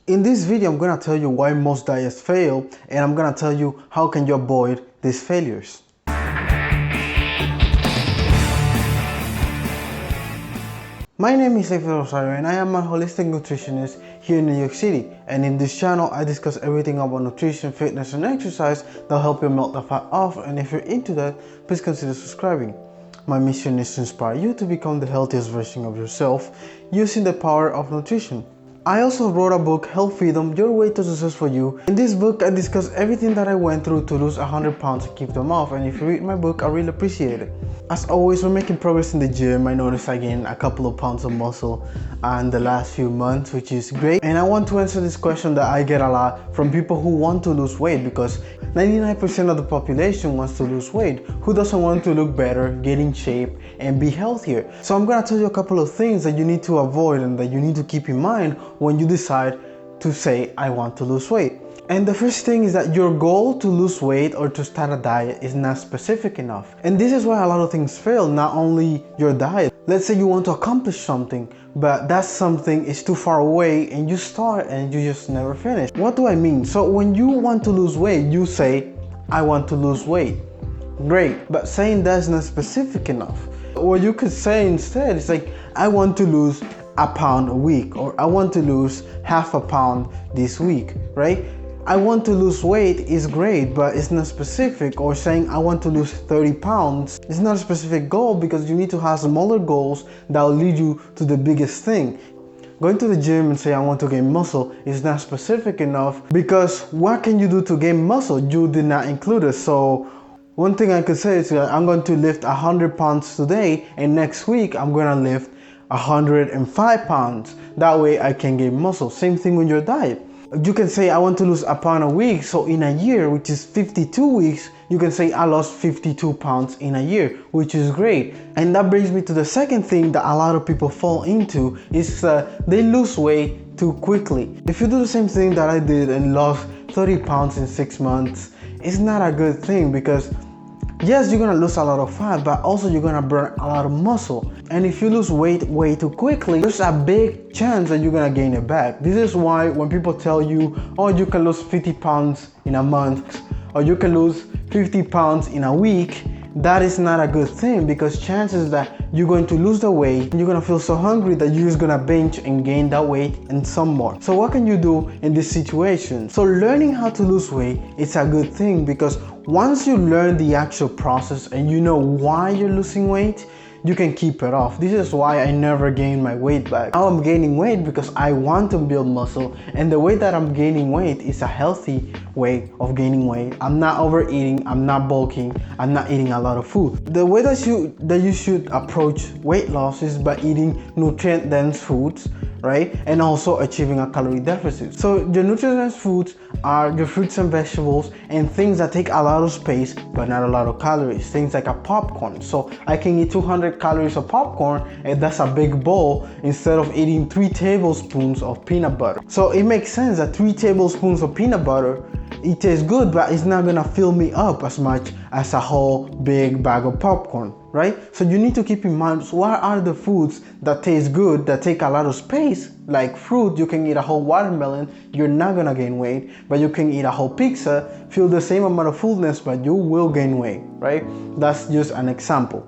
In this video, I'm gonna tell you why most diets fail, and I'm gonna tell you how can you avoid these failures. My name is Neyfi Del Rosario and I am a holistic nutritionist here in New York City. And in this channel, I discuss everything about nutrition, fitness, and exercise that'll help you melt the fat off. And if you're into that, please consider subscribing. My mission is to inspire you to become the healthiest version of yourself using the power of nutrition. I also wrote a book, Health Freedom, Your Way to Success for You. In this book, I discuss everything that I went through to lose 100 pounds and keep them off. And if you read my book, I really appreciate it. As always, we're making progress in the gym. I noticed I gained a couple of pounds of muscle in the last few months, which is great. And I want to answer this question that I get a lot from people who want to lose weight, because 99% of the population wants to lose weight. Who doesn't want to look better, get in shape, and be healthier? So I'm gonna tell you a couple of things that you need to avoid and that you need to keep in mind when you decide to say, I want to lose weight. And the first thing is that your goal to lose weight or to start a diet is not specific enough. And this is why a lot of things fail, not only your diet. Let's say you want to accomplish something, but that something is too far away and you start and you just never finish. What do I mean? So when you want to lose weight, you say, I want to lose weight. Great, but saying that's not specific enough. What you could say instead is like, I want to lose a pound a week, or I want to lose half a pound this week, right? I want to lose weight is great, but it's not specific. Or saying I want to lose 30 pounds is not a specific goal, because you need to have smaller goals that will lead you to the biggest thing. Going to the gym and say I want to gain muscle is not specific enough, because what can you do to gain muscle? You did not include it. So one thing I could say is that I'm going to lift 100 pounds today, and next week I'm going to lift 105 pounds. That way I can gain muscle. Same thing with your diet. You can say I want to lose a pound a week, so in a year, which is 52 weeks, you can say I lost 52 pounds in a year, which is great. And that brings me to the second thing that a lot of people fall into, is they lose weight too quickly. If you do the same thing that I did and lost 30 pounds in 6 months, it's not a good thing, because yes, you're gonna lose a lot of fat, but also you're gonna burn a lot of muscle. And if you lose weight way too quickly, there's a big chance that you're gonna gain it back. This is why when people tell you, oh, you can lose 50 pounds in a month, or you can lose 50 pounds in a week, that is not a good thing, because chances that you're going to lose the weight and you're gonna feel so hungry that you're just gonna binge and gain that weight and some more. So what can you do in this situation? So learning how to lose weight is a good thing, because once you learn the actual process and you know why you're losing weight, you can keep it off. This is why I never gained my weight back. Now I'm gaining weight because I want to build muscle, and the way that I'm gaining weight is a healthy way of gaining weight. I'm not overeating, I'm not bulking, I'm not eating a lot of food. The way that you should approach weight loss is by eating nutrient-dense foods, right? And also achieving a calorie deficit. So your nutrient-dense foods are your fruits and vegetables and things that take a lot of space but not a lot of calories. Things like a popcorn. So I can eat 200 calories of popcorn, and that's a big bowl, instead of eating 3 tablespoons of peanut butter. So it makes sense that 3 tablespoons of peanut butter, it tastes good, but it's not gonna fill me up as much as a whole big bag of popcorn, right? So you need to keep in mind, what are the foods that taste good, that take a lot of space? Like fruit, you can eat a whole watermelon, you're not gonna gain weight, but you can eat a whole pizza, feel the same amount of fullness, but you will gain weight, right? That's just an example.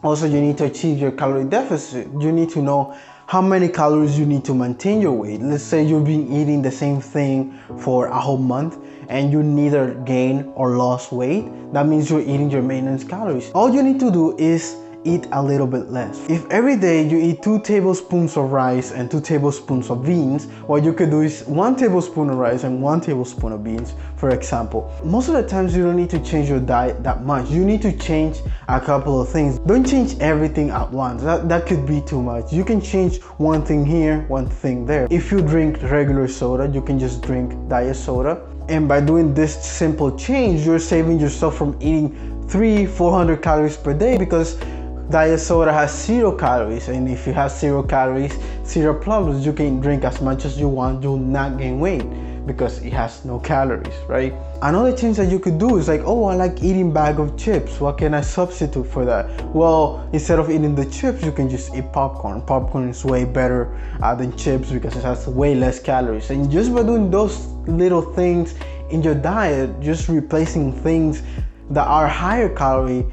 Also, you need to achieve your calorie deficit. You need to know how many calories you need to maintain your weight. Let's say you've been eating the same thing for a whole month and you neither gain or lost weight. That means you're eating your maintenance calories. All you need to do is eat a little bit less. If every day you eat 2 tablespoons of rice and 2 tablespoons of beans, what you could do is 1 tablespoon of rice and 1 tablespoon of beans, for example. Most of the times you don't need to change your diet that much. You need to change a couple of things. Don't change everything at once. That could be too much. You can change one thing here, one thing there. If you drink regular soda, you can just drink diet soda. And by doing this simple change, you're saving yourself from eating 300-400 calories per day, because diet soda has 0 calories, and if you have 0 calories, 0 problems. You can drink as much as you want, you'll not gain weight because it has no calories, right? Another thing that you could do is like, oh, I like eating bag of chips. What can I substitute for that? Well, instead of eating the chips, you can just eat popcorn. Popcorn is way better than chips because it has way less calories. And just by doing those little things in your diet, just replacing things that are higher calorie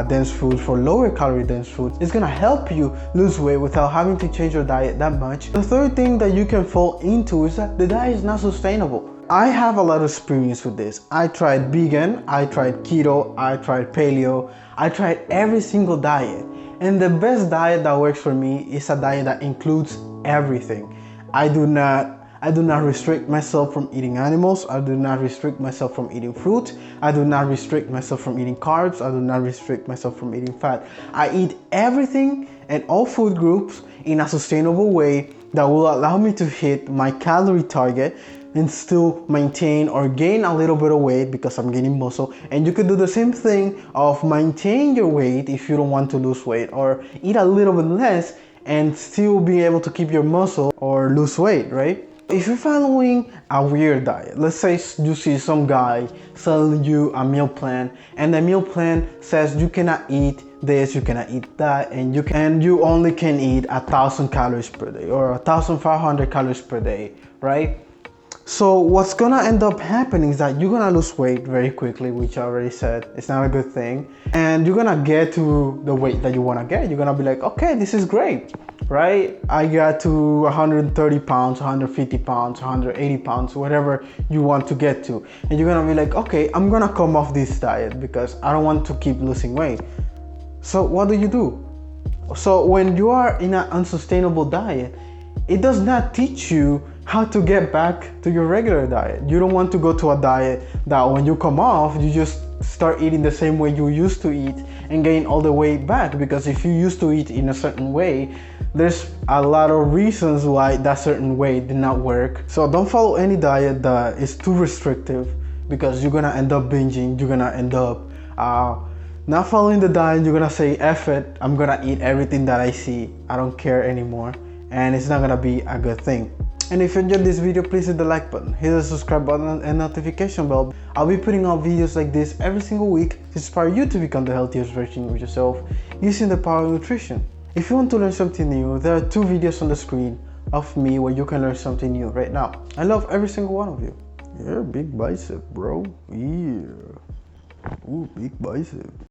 dense food for lower calorie dense food, is gonna help you lose weight without having to change your diet that much. The third thing that you can fall into is that the diet is not sustainable. I have a lot of experience with this. I tried vegan, I tried keto, I tried paleo, I tried every single diet. And the best diet that works for me is a diet that includes everything. I do not restrict myself from eating animals. I do not restrict myself from eating fruit. I do not restrict myself from eating carbs. I do not restrict myself from eating fat. I eat everything and all food groups in a sustainable way that will allow me to hit my calorie target and still maintain or gain a little bit of weight because I'm gaining muscle. And you could do the same thing of maintain your weight if you don't want to lose weight, or eat a little bit less and still be able to keep your muscle or lose weight, right? If you're following a weird diet, let's say you see some guy selling you a meal plan, and the meal plan says you cannot eat this, you cannot eat that, and you only can eat 1,000 calories per day or 1,500 calories per day, right? So what's gonna end up happening is that you're gonna lose weight very quickly, which I already said it's not a good thing, and you're gonna get to the weight that you wanna get. You're gonna be like, okay, this is great, right? I got to 130 pounds, 150 pounds, 180 pounds, whatever you want to get to. And you're gonna be like, okay, I'm gonna come off this diet because I don't want to keep losing weight. So what do? So when you are in an unsustainable diet, it does not teach you how to get back to your regular diet. You don't want to go to a diet that when you come off, you just start eating the same way you used to eat and gain all the weight back. Because if you used to eat in a certain way, there's a lot of reasons why that certain way did not work. So don't follow any diet that is too restrictive, because you're gonna end up binging. You're gonna end up not following the diet. You're gonna say, F it, I'm gonna eat everything that I see. I don't care anymore. And it's not gonna be a good thing. And if you enjoyed this video, please hit the like button, hit the subscribe button and notification bell. I'll be putting out videos like this every single week to inspire you to become the healthiest version of yourself using the power of nutrition. If you want to learn something new, there are 2 videos on the screen of me where you can learn something new right now. I love every single one of you. Yeah, big bicep, bro. Yeah. Ooh, big bicep.